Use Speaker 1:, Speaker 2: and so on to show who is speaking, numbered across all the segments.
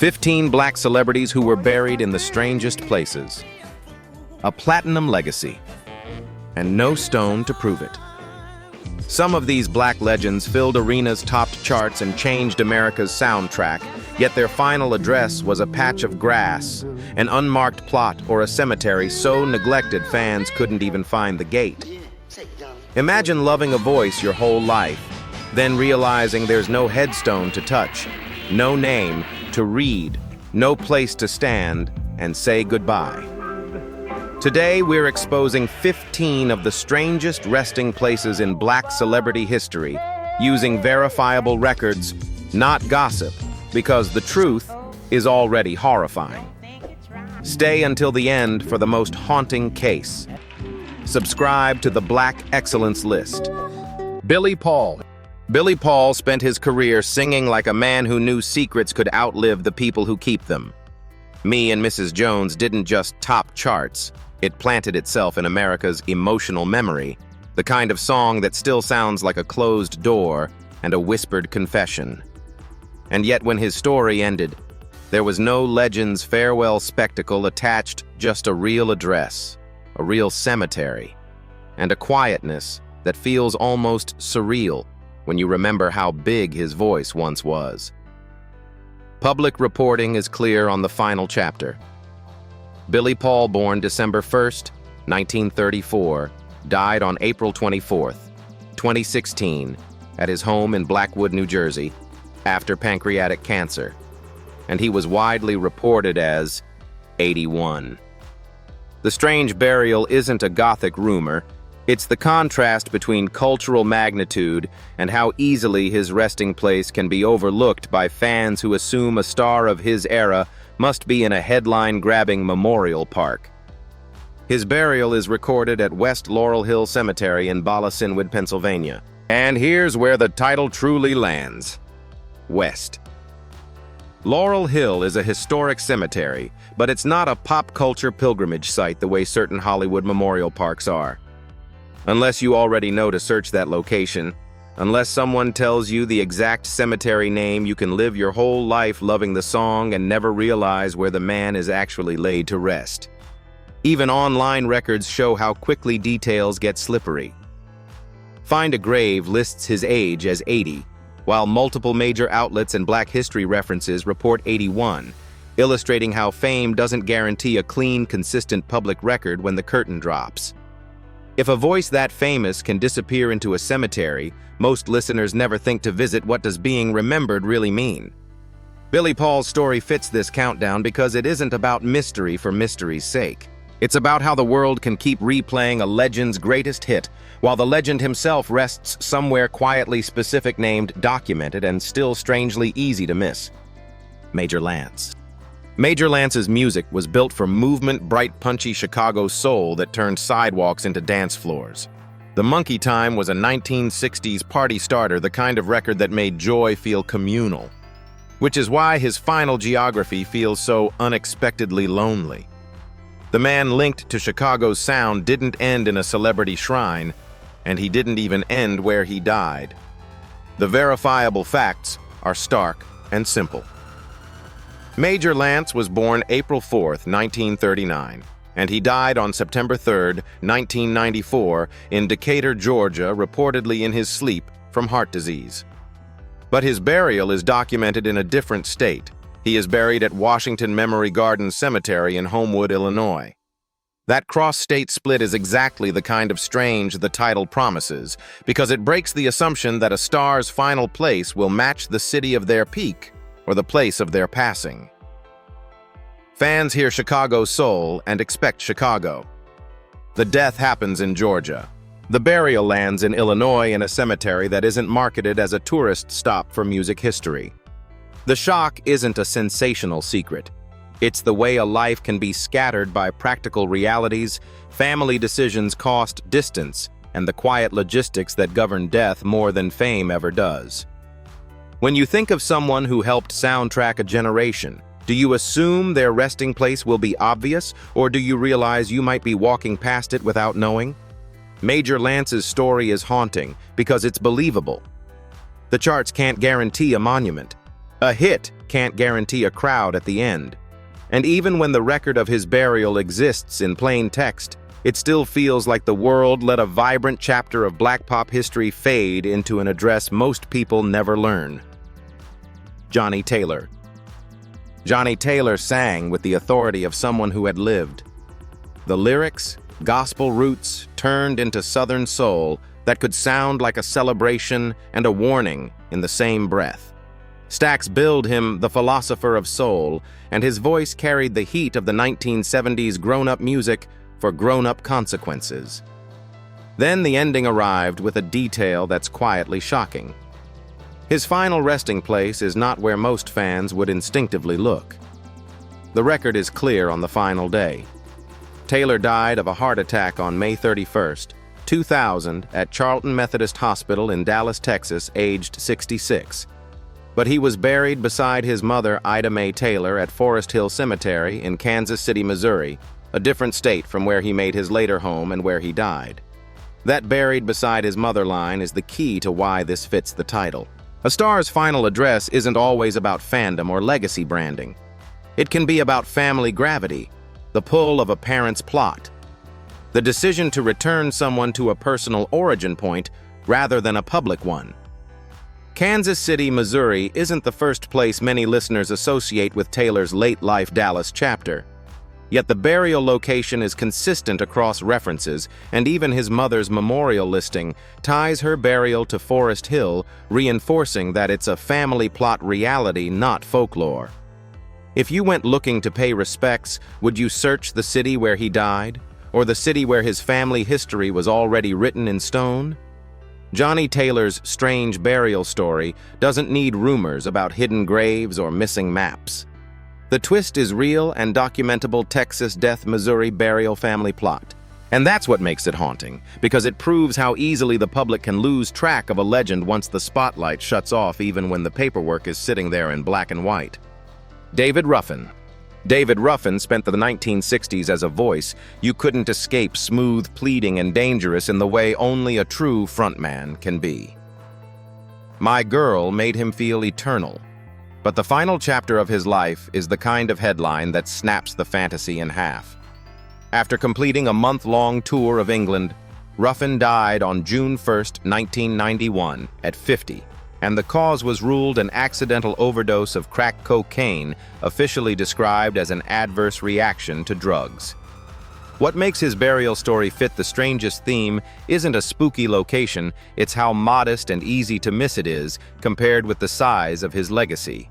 Speaker 1: 15 black celebrities who were buried in the strangest places. A platinum legacy, and no stone to prove it. Some of these black legends filled arenas, topped charts, and changed America's soundtrack, yet their final address was a patch of grass, an unmarked plot, or a cemetery so neglected fans couldn't even find the gate. Imagine loving a voice your whole life, then realizing there's no headstone to touch, no name to read, no place to stand and say goodbye. Today, we're exposing 15 of the strangest resting places in black celebrity history, using verifiable records, not gossip, because the truth is already horrifying. Stay until the end for the most haunting case. Subscribe to the Black Excellence List. Billy Paul. Billy Paul spent his career singing like a man who knew secrets could outlive the people who keep them. Me and Mrs. Jones didn't just top charts. It planted itself in America's emotional memory, the kind of song that still sounds like a closed door and a whispered confession. And yet when his story ended, there was no legend's farewell spectacle attached, just a real address, a real cemetery, and a quietness that feels almost surreal when you remember how big his voice once was. Public reporting is clear on the final chapter. Billy Paul, born December 1st, 1934, died on April 24th, 2016, at his home in Blackwood, New Jersey, after pancreatic cancer, and he was widely reported as 81. The strange burial isn't a gothic rumor. It's the contrast between cultural magnitude and how easily his resting place can be overlooked by fans who assume a star of his era must be in a headline-grabbing memorial park. His burial is recorded at West Laurel Hill Cemetery in Bala-Cynwyd, Pennsylvania. And here's where the title truly lands. West. Laurel Hill is a historic cemetery, but it's not a pop culture pilgrimage site the way certain Hollywood memorial parks are. Unless you already know to search that location, unless someone tells you the exact cemetery name, you can live your whole life loving the song and never realize where the man is actually laid to rest. Even online records show how quickly details get slippery. Find a Grave lists his age as 80, while multiple major outlets and Black history references report 81, illustrating how fame doesn't guarantee a clean, consistent public record when the curtain drops. If a voice that famous can disappear into a cemetery, most listeners never think to visit what does being remembered really mean. Billy Paul's story fits this countdown because it isn't about mystery for mystery's sake. It's about how the world can keep replaying a legend's greatest hit, while the legend himself rests somewhere quietly specific, named, documented, and still strangely easy to miss. Major Lance. Major Lance's music was built for movement, bright, punchy Chicago soul that turned sidewalks into dance floors. The Monkey Time was a 1960s party starter, the kind of record that made joy feel communal. Which is why his final geography feels so unexpectedly lonely. The man linked to Chicago's sound didn't end in a celebrity shrine, and he didn't even end where he died. The verifiable facts are stark and simple. Major Lance was born April 4th, 1939, and he died on September 3rd, 1994, in Decatur, Georgia, reportedly in his sleep from heart disease. But his burial is documented in a different state. He is buried at Washington Memory Gardens Cemetery in Homewood, Illinois. That cross-state split is exactly the kind of strange the title promises, because it breaks the assumption that a star's final place will match the city of their peak or the place of their passing. Fans hear Chicago soul and expect Chicago. The death happens in Georgia. The burial lands in Illinois in a cemetery that isn't marketed as a tourist stop for music history. The shock isn't a sensational secret. It's the way a life can be scattered by practical realities, family decisions, cost, distance, and the quiet logistics that govern death more than fame ever does. When you think of someone who helped soundtrack a generation, do you assume their resting place will be obvious, or do you realize you might be walking past it without knowing? Major Lance's story is haunting because it's believable. The charts can't guarantee a monument, A hit can't guarantee a crowd at the end. And even when the record of his burial exists in plain text, it still feels like the world let a vibrant chapter of Black pop history fade into an address most people never learn. Johnny Taylor. Johnny Taylor sang with the authority of someone who had lived. The lyrics, gospel roots turned into Southern soul that could sound like a celebration and a warning in the same breath. Stax billed him the philosopher of soul, and his voice carried the heat of the 1970s grown-up music for grown-up consequences. Then the ending arrived with a detail that's quietly shocking. His final resting place is not where most fans would instinctively look. The record is clear on the final day. Taylor died of a heart attack on May 31st, 2000 at Charlton Methodist Hospital in Dallas, Texas, aged 66. But he was buried beside his mother, Ida Mae Taylor, at Forest Hill Cemetery in Kansas City, Missouri, a different state from where he made his later home and where he died. That buried beside his mother line is the key to why this fits the title. A star's final address isn't always about fandom or legacy branding. It can be about family gravity, the pull of a parent's plot, the decision to return someone to a personal origin point rather than a public one. Kansas City, Missouri isn't the first place many listeners associate with Taylor's late-life Dallas chapter. Yet the burial location is consistent across references, and even his mother's memorial listing ties her burial to Forest Hill, reinforcing that it's a family plot reality, not folklore. If you went looking to pay respects, would you search the city where he died, or the city where his family history was already written in stone? Johnny Taylor's strange burial story doesn't need rumors about hidden graves or missing maps. The twist is real and documentable Texas Death, Missouri burial family plot. And that's what makes it haunting, because it proves how easily the public can lose track of a legend once the spotlight shuts off, even when the paperwork is sitting there in black and white. David Ruffin. David Ruffin spent the 1960s as a voice you couldn't escape, smooth, pleading, and dangerous in the way only a true frontman can be. My Girl made him feel eternal, but the final chapter of his life is the kind of headline that snaps the fantasy in half. After completing a month-long tour of England, Ruffin died on June 1, 1991, at 50. And the cause was ruled an accidental overdose of crack cocaine, officially described as an adverse reaction to drugs. What makes his burial story fit the strangest theme isn't a spooky location, it's how modest and easy to miss it is compared with the size of his legacy.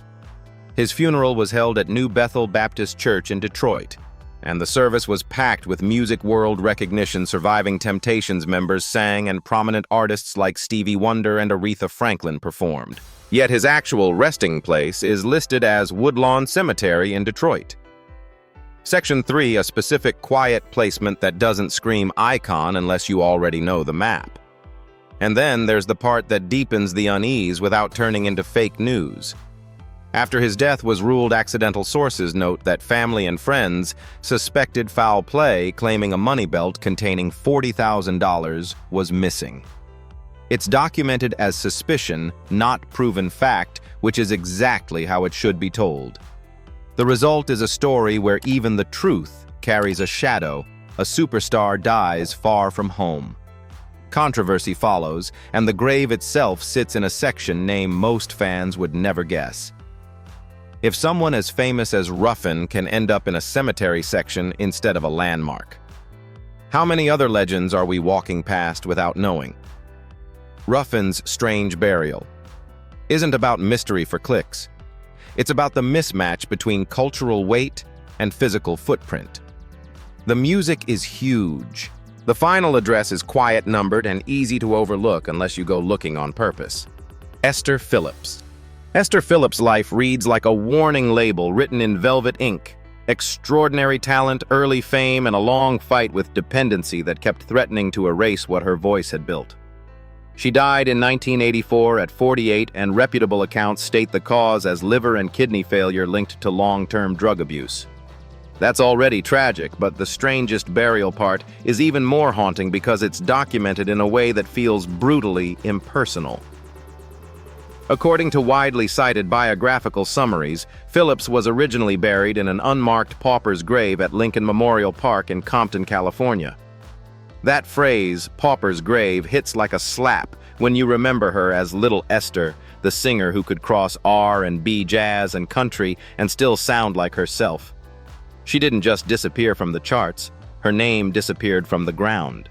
Speaker 1: His funeral was held at New Bethel Baptist Church in Detroit, and the service was packed with music world recognition. Surviving Temptations members sang, and prominent artists like Stevie Wonder and Aretha Franklin performed. Yet his actual resting place is listed as Woodlawn Cemetery in Detroit. Section 3, a specific quiet placement that doesn't scream icon unless you already know the map. And then there's the part that deepens the unease without turning into fake news. After his death was ruled accidental, sources note that family and friends suspected foul play, claiming a money belt containing $40,000 was missing. It's documented as suspicion, not proven fact, which is exactly how it should be told. The result is a story where even the truth carries a shadow. A superstar dies far from home. Controversy follows, and the grave itself sits in a section name most fans would never guess. If someone as famous as Ruffin can end up in a cemetery section instead of a landmark, how many other legends are we walking past without knowing? Ruffin's strange burial isn't about mystery for clicks. It's about the mismatch between cultural weight and physical footprint. The music is huge. The final address is quiet, numbered, and easy to overlook unless you go looking on purpose. Esther Phillips. Esther Phillips' life reads like a warning label written in velvet ink. Extraordinary talent, early fame, and a long fight with dependency that kept threatening to erase what her voice had built. She died in 1984 at 48, and reputable accounts state the cause as liver and kidney failure linked to long-term drug abuse. That's already tragic, but the strangest burial part is even more haunting because it's documented in a way that feels brutally impersonal. According to widely cited biographical summaries, Phillips was originally buried in an unmarked pauper's grave at Lincoln Memorial Park in Compton, California. That phrase, pauper's grave, hits like a slap when you remember her as Little Esther, the singer who could cross R&B, jazz, and country and still sound like herself. She didn't just disappear from the charts, her name disappeared from the ground.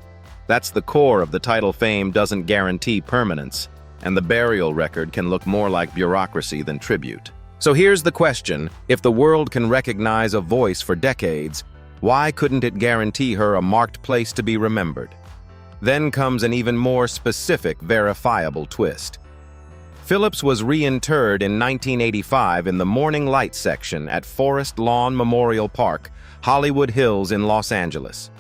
Speaker 1: That's the core of the title. Fame doesn't guarantee permanence, and the burial record can look more like bureaucracy than tribute. So here's the question: if the world can recognize a voice for decades, why couldn't it guarantee her a marked place to be remembered? Then comes an even more specific, verifiable twist. Phillips was reinterred in 1985 in the Morning Light section at Forest Lawn Memorial Park, Hollywood Hills in Los Angeles.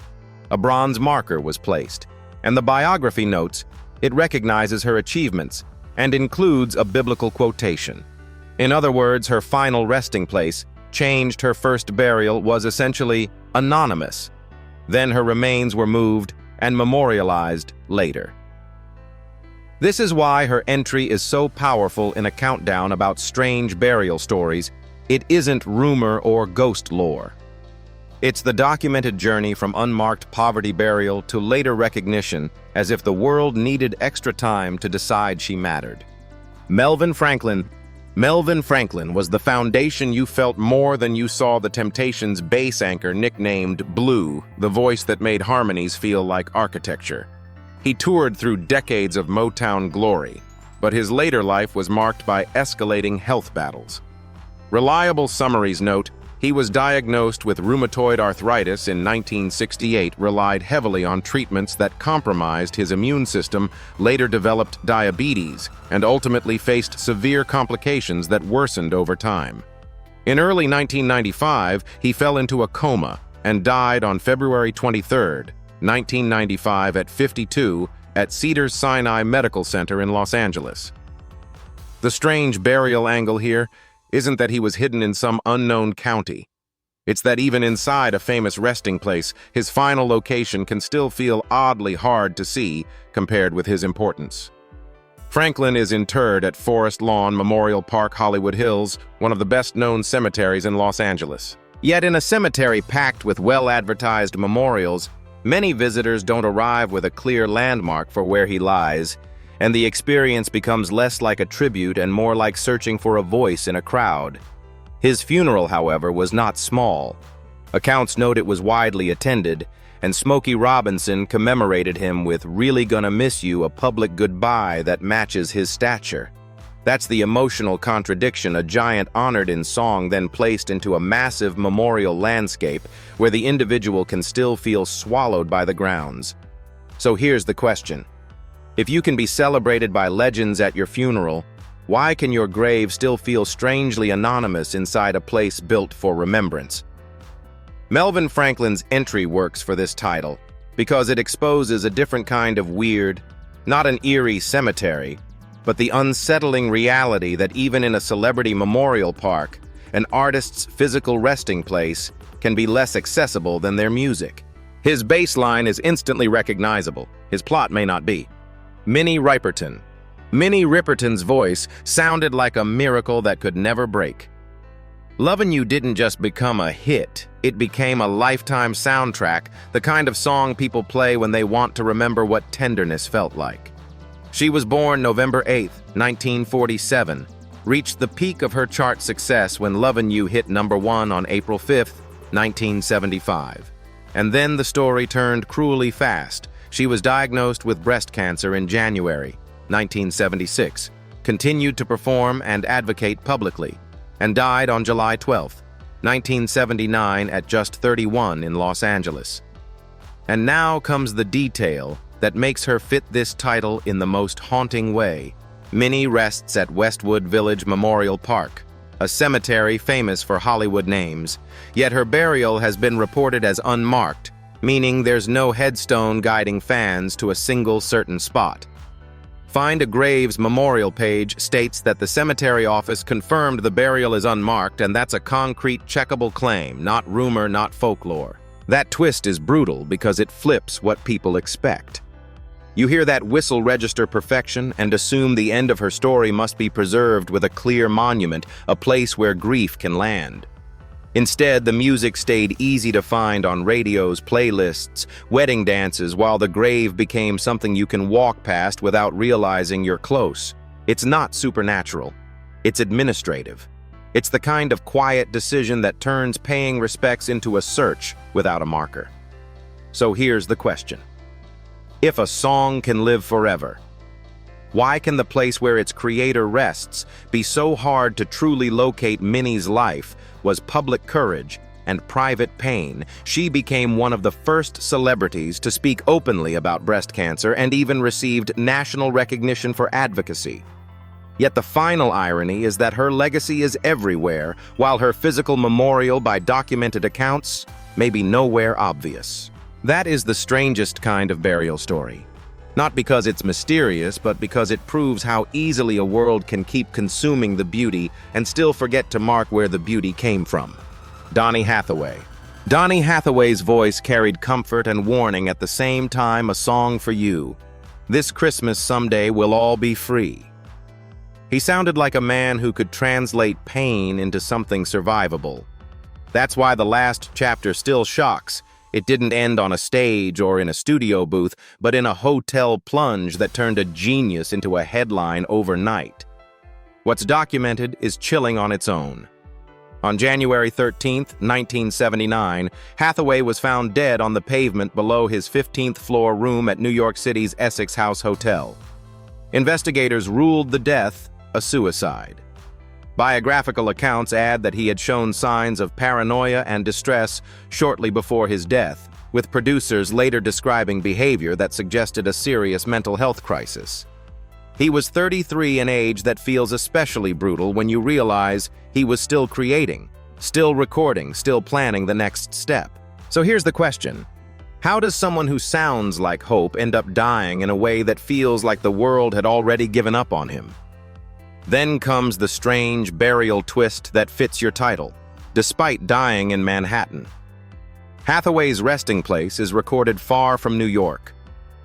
Speaker 1: A bronze marker was placed, and the biography notes it recognizes her achievements and includes a biblical quotation. In other words, her final resting place, changed her first burial, was essentially anonymous. Then her remains were moved and memorialized later. This is why her entry is so powerful in a countdown about strange burial stories. It isn't rumor or ghost lore. It's the documented journey from unmarked poverty burial to later recognition, as if the world needed extra time to decide she mattered. Melvin Franklin was the foundation you felt more than you saw the Temptations' bass anchor nicknamed Blue, the voice that made harmonies feel like architecture. He toured through decades of Motown glory, but his later life was marked by escalating health battles. Reliable summaries note he was diagnosed with rheumatoid arthritis in 1968, relied heavily on treatments that compromised his immune system, later developed diabetes, and ultimately faced severe complications that worsened over time. In early 1995, he fell into a coma and died on February 23, 1995 at 52 at Cedars-Sinai Medical Center in Los Angeles. The strange burial angle here isn't that he was hidden in some unknown county. It's that even inside a famous resting place, his final location can still feel oddly hard to see compared with his importance. Franklin is interred at Forest Lawn Memorial Park, Hollywood Hills, one of the best-known cemeteries in Los Angeles. Yet in a cemetery packed with well-advertised memorials, many visitors don't arrive with a clear landmark for where he lies, and the experience becomes less like a tribute and more like searching for a voice in a crowd. His funeral, however, was not small. Accounts note it was widely attended, and Smokey Robinson commemorated him with "Really Gonna Miss You," a public goodbye that matches his stature. That's the emotional contradiction: a giant honored in song, then placed into a massive memorial landscape where the individual can still feel swallowed by the grounds. So here's the question. If you can be celebrated by legends at your funeral, why can your grave still feel strangely anonymous inside a place built for remembrance? Melvin Franklin's entry works for this title because it exposes a different kind of weird, not an eerie cemetery, but the unsettling reality that even in a celebrity memorial park, an artist's physical resting place can be less accessible than their music. His bass line is instantly recognizable. His plot may not be. Minnie Riperton. Minnie Riperton's voice sounded like a miracle that could never break. Lovin' You didn't just become a hit, it became a lifetime soundtrack, the kind of song people play when they want to remember what tenderness felt like. She was born November 8, 1947, reached the peak of her chart success when Lovin' You hit #1 on April 5, 1975. And then the story turned cruelly fast. She was diagnosed with breast cancer in January 1976, continued to perform and advocate publicly, and died on July 12, 1979 at just 31 in Los Angeles. And now comes the detail that makes her fit this title in the most haunting way. Minnie rests at Westwood Village Memorial Park, a cemetery famous for Hollywood names, yet her burial has been reported as unmarked, meaning there's no headstone guiding fans to a single certain spot. Find a Grave's memorial page states that the cemetery office confirmed the burial is unmarked, and that's a concrete, checkable claim, not rumor, not folklore. That twist is brutal because it flips what people expect. You hear that whistle register perfection and assume the end of her story must be preserved with a clear monument, a place where grief can land. Instead, the music stayed easy to find on radios, playlists, wedding dances, while the grave became something you can walk past without realizing you're close. It's not supernatural. It's administrative. It's the kind of quiet decision that turns paying respects into a search without a marker. So here's the question. If a song can live forever, why can the place where its creator rests be so hard to truly locate? Minnie's life was public courage and private pain. She became one of the first celebrities to speak openly about breast cancer and even received national recognition for advocacy. Yet the final irony is that her legacy is everywhere, while her physical memorial by documented accounts may be nowhere obvious. That is the strangest kind of burial story. Not because it's mysterious, but because it proves how easily a world can keep consuming the beauty and still forget to mark where the beauty came from. Donny Hathaway. Donny Hathaway's voice carried comfort and warning at the same time. A song for you. This Christmas someday we'll all be free. He sounded like a man who could translate pain into something survivable. That's why the last chapter still shocks. It didn't end on a stage or in a studio booth, but in a hotel plunge that turned a genius into a headline overnight. What's documented is chilling on its own. On January 13, 1979, Hathaway was found dead on the pavement below his 15th floor room at New York City's Essex House Hotel. Investigators ruled the death a suicide. Biographical accounts add that he had shown signs of paranoia and distress shortly before his death, with producers later describing behavior that suggested a serious mental health crisis. He was 33, an age that feels especially brutal when you realize he was still creating, still recording, still planning the next step. So here's the question. How does someone who sounds like hope end up dying in a way that feels like the world had already given up on him? Then comes the strange burial twist that fits your title, despite dying in Manhattan. Hathaway's resting place is recorded far from New York.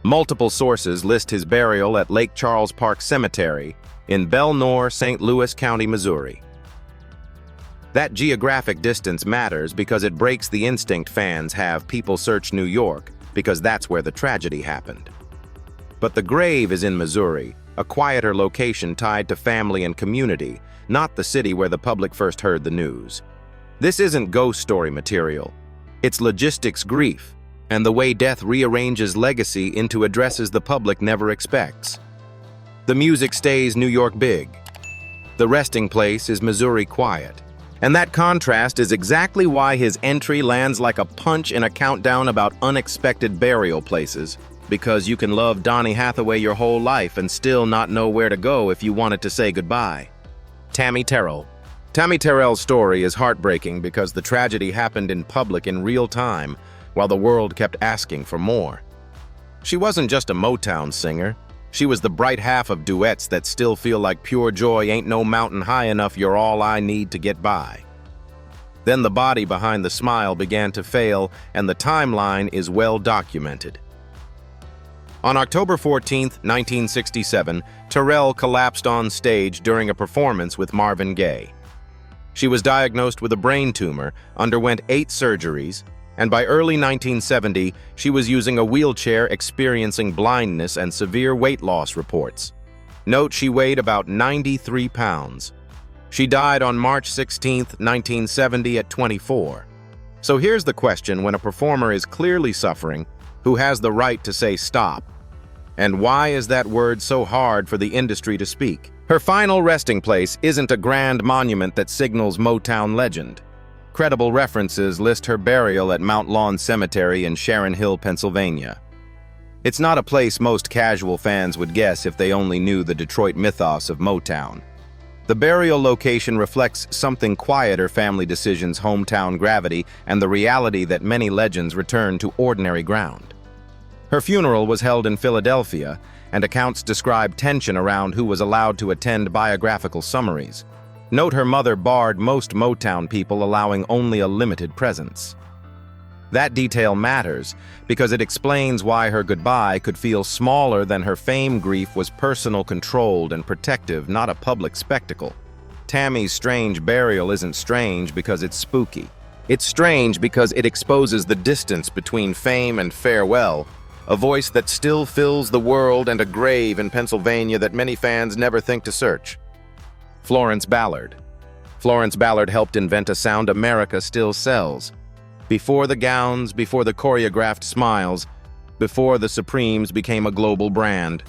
Speaker 1: Multiple sources list his burial at Lake Charles Park Cemetery in Belle-Noire, St. Louis County, Missouri. That geographic distance matters because it breaks the instinct fans have people search New York because that's where the tragedy happened. But the grave is in Missouri, a quieter location tied to family and community, not the city where the public first heard the news. This isn't ghost story material. It's logistics grief, and the way death rearranges legacy into addresses the public never expects. The music stays New York big. The resting place is Missouri quiet. And that contrast is exactly why his entry lands like a punch in a countdown about unexpected burial places. Because you can love Donny Hathaway your whole life and still not know where to go if you wanted to say goodbye. Tammi Terrell. Tammi Terrell's story is heartbreaking because the tragedy happened in public in real time, while the world kept asking for more. She wasn't just a Motown singer. She was the bright half of duets that still feel like pure joy. Ain't no mountain high enough, you're all I need to get by. Then the body behind the smile began to fail, and the timeline is well documented. On October 14, 1967, Terrell collapsed on stage during a performance with Marvin Gaye. She was diagnosed with a brain tumor, underwent 8 surgeries, and by early 1970, she was using a wheelchair, experiencing blindness and severe weight loss reports. Note she weighed about 93 pounds. She died on March 16, 1970 at 24. So here's the question: when a performer is clearly suffering, who has the right to say stop? And why is that word so hard for the industry to speak? Her final resting place isn't a grand monument that signals Motown legend. Credible references list her burial at Mount Lawn Cemetery in Sharon Hill, Pennsylvania. It's not a place most casual fans would guess if they only knew the Detroit mythos of Motown. The burial location reflects something quieter: family decisions, hometown gravity, and the reality that many legends return to ordinary ground. Her funeral was held in Philadelphia, and accounts describe tension around who was allowed to attend biographical summaries. Note her mother barred most Motown people, allowing only a limited presence. That detail matters because it explains why her goodbye could feel smaller than her fame. Grief was personal, controlled, and protective, not a public spectacle. Tammi's strange burial isn't strange because it's spooky. It's strange because it exposes the distance between fame and farewell, a voice that still fills the world and a grave in Pennsylvania that many fans never think to search. Florence Ballard. Florence Ballard helped invent a sound America still sells. Before the gowns, before the choreographed smiles, before the Supremes became a global brand.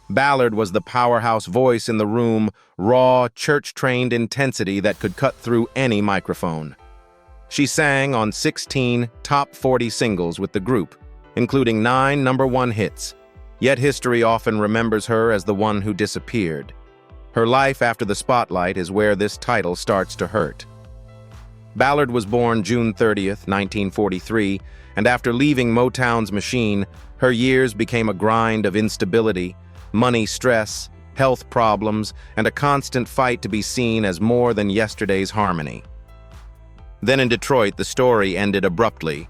Speaker 1: Ballard was the powerhouse voice in the room, raw, church-trained intensity that could cut through any microphone. She sang on 16 top 40 singles with the group, including 9 #1 hits, yet history often remembers her as the one who disappeared. Her life after the spotlight is where this title starts to hurt. Ballard was born June 30th, 1943, and after leaving Motown's machine, her years became a grind of instability, money stress, health problems, and a constant fight to be seen as more than yesterday's harmony. Then in Detroit, the story ended abruptly.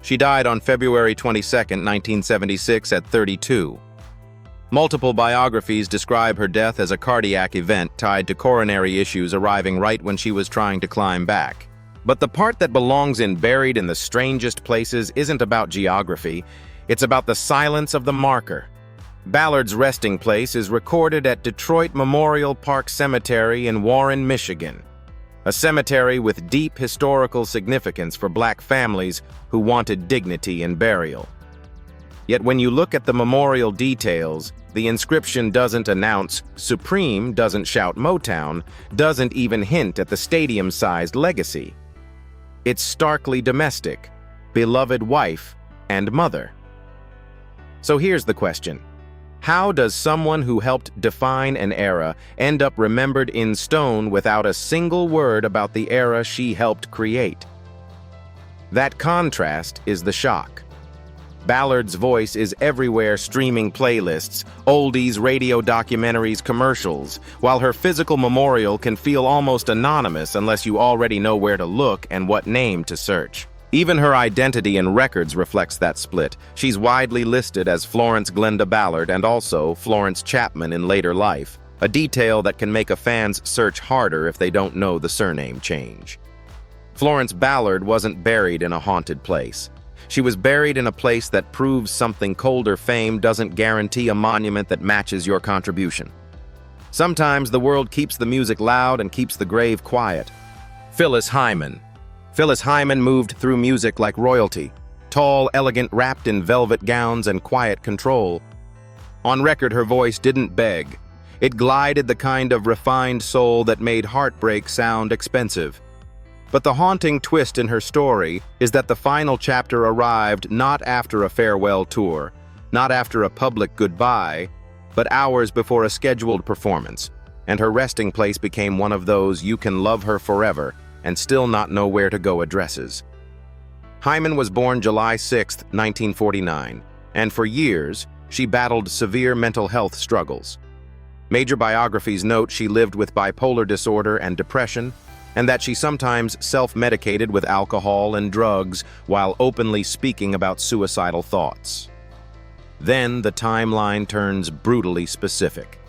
Speaker 1: She died on February 22, 1976, at 32. Multiple biographies describe her death as a cardiac event tied to coronary issues arriving right when she was trying to climb back. But the part that belongs in Buried in the Strangest Places isn't about geography, it's about the silence of the marker. Ballard's resting place is recorded at Detroit Memorial Park Cemetery in Warren, Michigan, a cemetery with deep historical significance for Black families who wanted dignity in burial. Yet when you look at the memorial details, the inscription doesn't announce Supreme, doesn't shout Motown, doesn't even hint at the stadium-sized legacy. It's starkly domestic, beloved wife and mother. So here's the question. How does someone who helped define an era end up remembered in stone without a single word about the era she helped create? That contrast is the shock. Ballard's voice is everywhere, streaming playlists, oldies, radio documentaries, commercials, while her physical memorial can feel almost anonymous unless you already know where to look and what name to search. Even her identity in records reflects that split. She's widely listed as Florence Glenda Ballard and also Florence Chapman in later life, a detail that can make a fan's search harder if they don't know the surname change. Florence Ballard wasn't buried in a haunted place. She was buried in a place that proves something colder. Fame doesn't guarantee a monument that matches your contribution. Sometimes the world keeps the music loud and keeps the grave quiet. Phyllis Hyman. Phyllis Hyman moved through music like royalty, tall, elegant, wrapped in velvet gowns and quiet control. On record, her voice didn't beg. It glided, the kind of refined soul that made heartbreak sound expensive. But the haunting twist in her story is that the final chapter arrived not after a farewell tour, not after a public goodbye, but hours before a scheduled performance, and her resting place became one of those you can love her forever and still not know where to go addresses. Hyman was born July 6, 1949, and for years, she battled severe mental health struggles. Major biographies note she lived with bipolar disorder and depression, and that she sometimes self-medicated with alcohol and drugs while openly speaking about suicidal thoughts. Then the timeline turns brutally specific.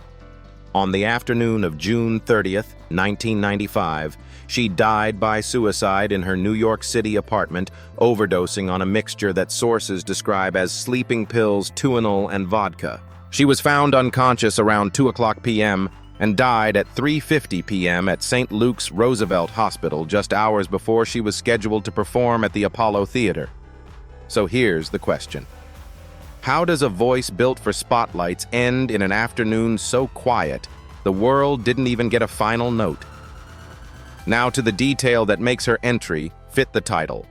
Speaker 1: On the afternoon of June 30th, 1995, she died by suicide in her New York City apartment, overdosing on a mixture that sources describe as sleeping pills, Tuinal, and vodka. She was found unconscious around 2:00 p.m., and died at 3:50 p.m. at St. Luke's Roosevelt Hospital just hours before she was scheduled to perform at the Apollo Theater. So here's the question. How does a voice built for spotlights end in an afternoon so quiet the world didn't even get a final note? Now to the detail that makes her entry fit the title.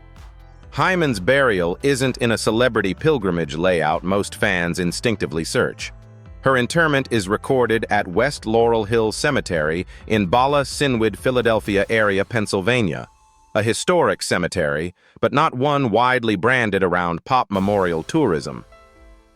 Speaker 1: Hyman's burial isn't in a celebrity pilgrimage layout most fans instinctively search. Her interment is recorded at West Laurel Hill Cemetery in Bala Cynwyd, Philadelphia area, Pennsylvania, a historic cemetery, but not one widely branded around pop memorial tourism.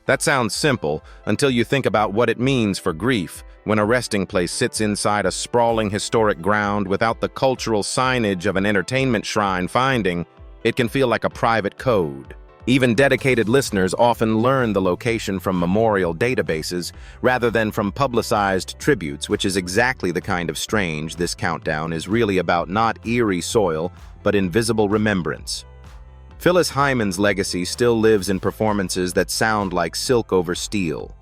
Speaker 1: That sounds simple until you think about what it means for grief when a resting place sits inside a sprawling historic ground without the cultural signage of an entertainment shrine. Finding It can feel like a private code. Even dedicated listeners often learn the location from memorial databases rather than from publicized tributes, which is exactly the kind of strange this countdown is really about, not eerie soil, but invisible remembrance. Phyllis Hyman's legacy still lives in performances that sound like silk over steel.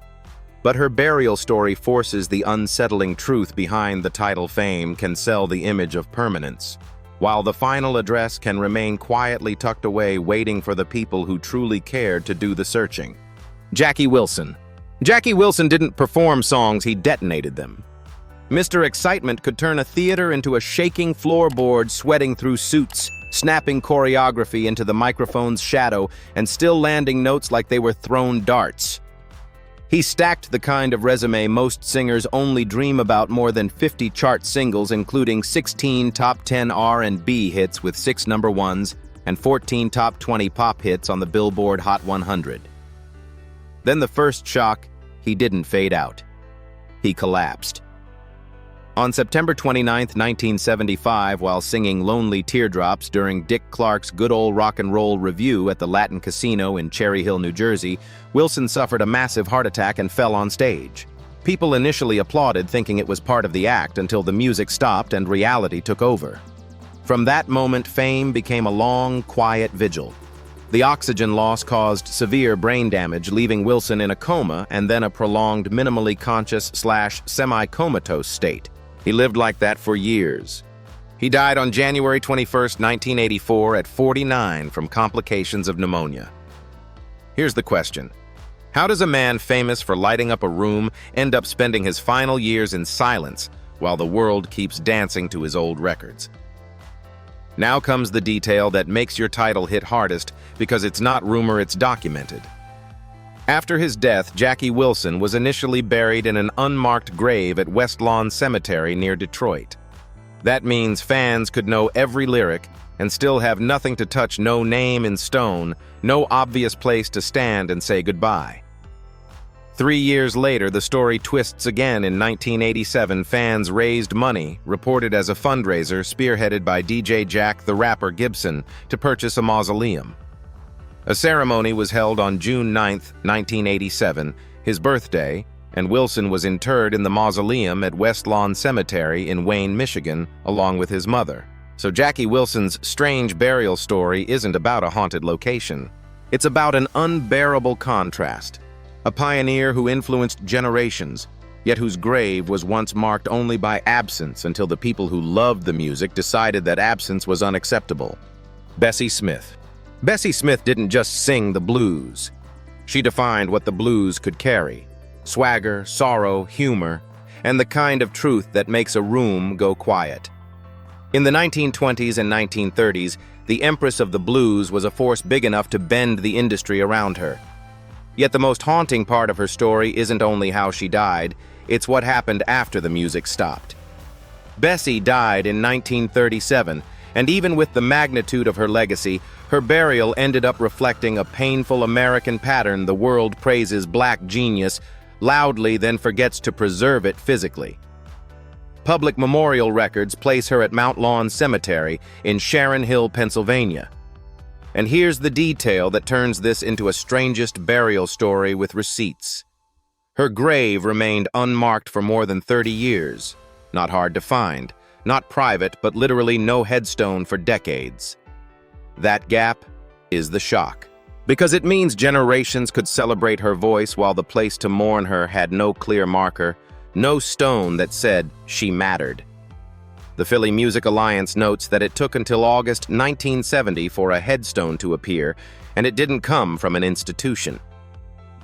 Speaker 1: But her burial story forces the unsettling truth behind the title fame can sell the image of permanence, while the final address can remain quietly tucked away waiting for the people who truly cared to do the searching. Jackie Wilson. Jackie Wilson didn't perform songs, he detonated them. Mr. Excitement could turn a theater into a shaking floorboard, sweating through suits, snapping choreography into the microphone's shadow, and still landing notes like they were thrown darts. He stacked the kind of resume most singers only dream about: more than 50 chart singles, including 16 top 10 R&B hits with 6 number ones and 14 top 20 pop hits on the Billboard Hot 100. Then the first shock, he didn't fade out. He collapsed. On September 29, 1975, while singing Lonely Teardrops during Dick Clark's Good Old Rock and Roll Review at the Latin Casino in Cherry Hill, New Jersey, Wilson suffered a massive heart attack and fell on stage. People initially applauded, thinking it was part of the act, until the music stopped and reality took over. From that moment, fame became a long, quiet vigil. The oxygen loss caused severe brain damage, leaving Wilson in a coma and then a prolonged minimally conscious/semi-comatose state. He lived like that for years. He died on January 21, 1984 at 49 from complications of pneumonia. Here's the question. How does a man famous for lighting up a room end up spending his final years in silence while the world keeps dancing to his old records? Now comes the detail that makes your title hit hardest, because it's not rumor, it's documented. After his death, Jackie Wilson was initially buried in an unmarked grave at West Lawn Cemetery near Detroit. That means fans could know every lyric and still have nothing to touch, no name in stone, no obvious place to stand and say goodbye. 3 years later, the story twists again. In 1987, fans raised money, reported as a fundraiser spearheaded by DJ Jack the Rapper Gibson, to purchase a mausoleum. A ceremony was held on June 9, 1987, his birthday, and Wilson was interred in the mausoleum at West Lawn Cemetery in Wayne, Michigan, along with his mother. So Jackie Wilson's strange burial story isn't about a haunted location. It's about an unbearable contrast. A pioneer who influenced generations, yet whose grave was once marked only by absence until the people who loved the music decided that absence was unacceptable. Bessie Smith. Bessie Smith didn't just sing the blues. She defined what the blues could carry: swagger, sorrow, humor, and the kind of truth that makes a room go quiet. In the 1920s and 1930s, the Empress of the Blues was a force big enough to bend the industry around her. Yet the most haunting part of her story isn't only how she died, it's what happened after the music stopped. Bessie died in 1937, and even with the magnitude of her legacy, her burial ended up reflecting a painful American pattern. The world praises black genius loudly, then forgets to preserve it physically. Public memorial records place her at Mount Lawn Cemetery in Sharon Hill, Pennsylvania. And here's the detail that turns this into a strangest burial story with receipts. Her grave remained unmarked for more than 30 years. Not hard to find. Not private, but literally no headstone for decades. That gap is the shock, because it means generations could celebrate her voice while the place to mourn her had no clear marker, no stone that said she mattered. The Philly Music Alliance notes that it took until August 1970 for a headstone to appear, and it didn't come from an institution.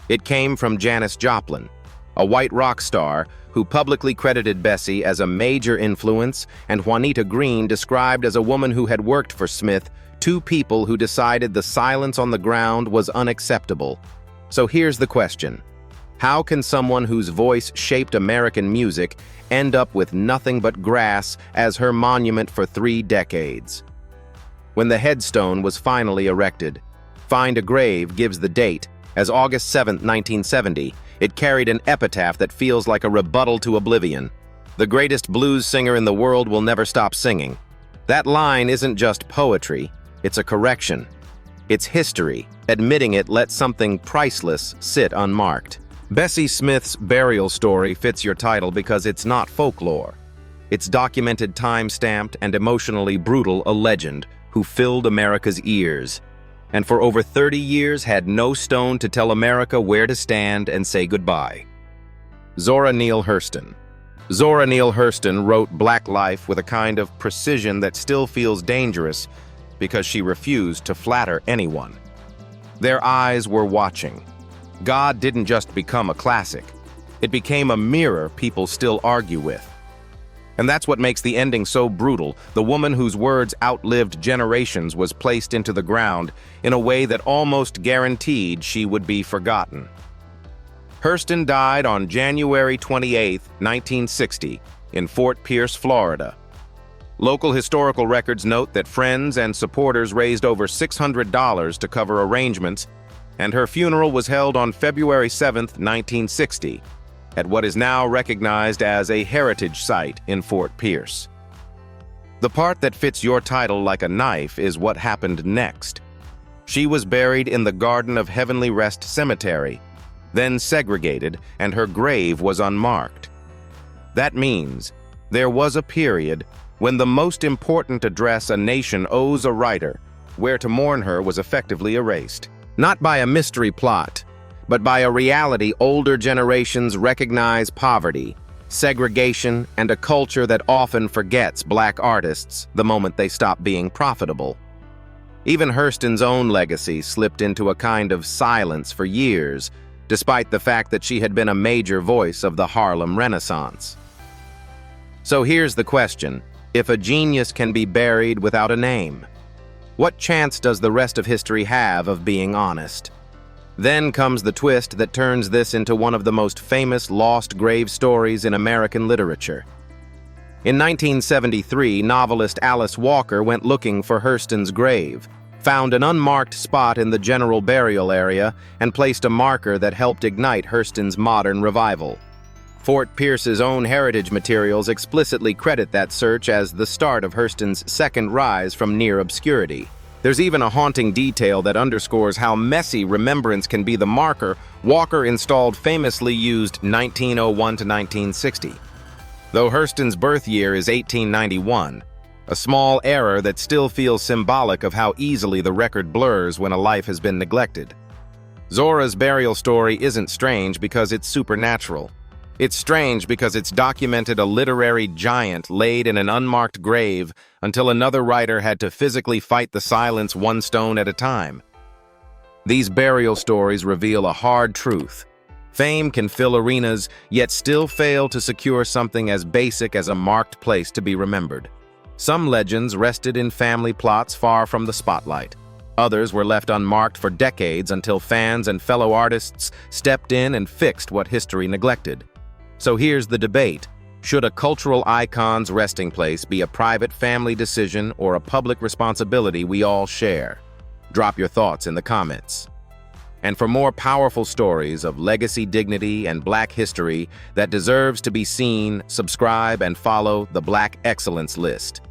Speaker 1: It came from Janis Joplin, a white rock star who publicly credited Bessie as a major influence, and Juanita Green described as a woman who had worked for Smith, two people who decided the silence on the ground was unacceptable. So here's the question. How can someone whose voice shaped American music end up with nothing but grass as her monument for 3 decades? When the headstone was finally erected, Find a Grave gives the date as August 7, 1970. It carried an epitaph that feels like a rebuttal to oblivion. The greatest blues singer in the world will never stop singing. That line isn't just poetry, It's a correction. It's history. Admitting it lets something priceless sit unmarked. Bessie Smith's burial story fits your title because it's not folklore. It's documented, time-stamped, and emotionally brutal, a legend who filled America's ears, and for over 30 years had no stone to tell America where to stand and say goodbye. Zora Neale Hurston. Zora Neale Hurston wrote Black life with a kind of precision that still feels dangerous because she refused to flatter anyone. Their eyes were watching. God didn't just become a classic. It became a mirror people still argue with. And that's what makes the ending so brutal. The woman whose words outlived generations was placed into the ground in a way that almost guaranteed she would be forgotten. Hurston died on January 28, 1960, in Fort Pierce, Florida. Local historical records note that friends and supporters raised over $600 to cover arrangements, and her funeral was held on February 7, 1960, at what is now recognized as a heritage site in Fort Pierce. The part that fits your title like a knife is what happened next. She was buried in the Garden of Heavenly Rest Cemetery, then segregated, and her grave was unmarked. That means there was a period when the most important address a nation owes a writer, where to mourn her, was effectively erased. Not by a mystery plot, but by a reality older generations recognize: poverty, segregation, and a culture that often forgets Black artists the moment they stop being profitable. Even Hurston's own legacy slipped into a kind of silence for years, despite the fact that she had been a major voice of the Harlem Renaissance. So here's the question: if a genius can be buried without a name, what chance does the rest of history have of being honest? Then comes the twist that turns this into one of the most famous lost grave stories in American literature. In 1973, novelist Alice Walker went looking for Hurston's grave, found an unmarked spot in the general burial area, and placed a marker that helped ignite Hurston's modern revival. Fort Pierce's own heritage materials explicitly credit that search as the start of Hurston's second rise from near obscurity. There's even a haunting detail that underscores how messy remembrance can be. The marker Walker installed famously used 1901 to 1960. Though Hurston's birth year is 1891, a small error that still feels symbolic of how easily the record blurs when a life has been neglected. Zora's burial story isn't strange because it's supernatural. It's strange because it's documented a literary giant laid in an unmarked grave until another writer had to physically fight the silence one stone at a time. These burial stories reveal a hard truth. Fame can fill arenas, yet still fail to secure something as basic as a marked place to be remembered. Some legends rested in family plots far from the spotlight. Others were left unmarked for decades until fans and fellow artists stepped in and fixed what history neglected. So here's the debate. Should a cultural icon's resting place be a private family decision or a public responsibility we all share? Drop your thoughts in the comments. And for more powerful stories of legacy, dignity, and Black history that deserves to be seen, subscribe and follow the Black Excellence List.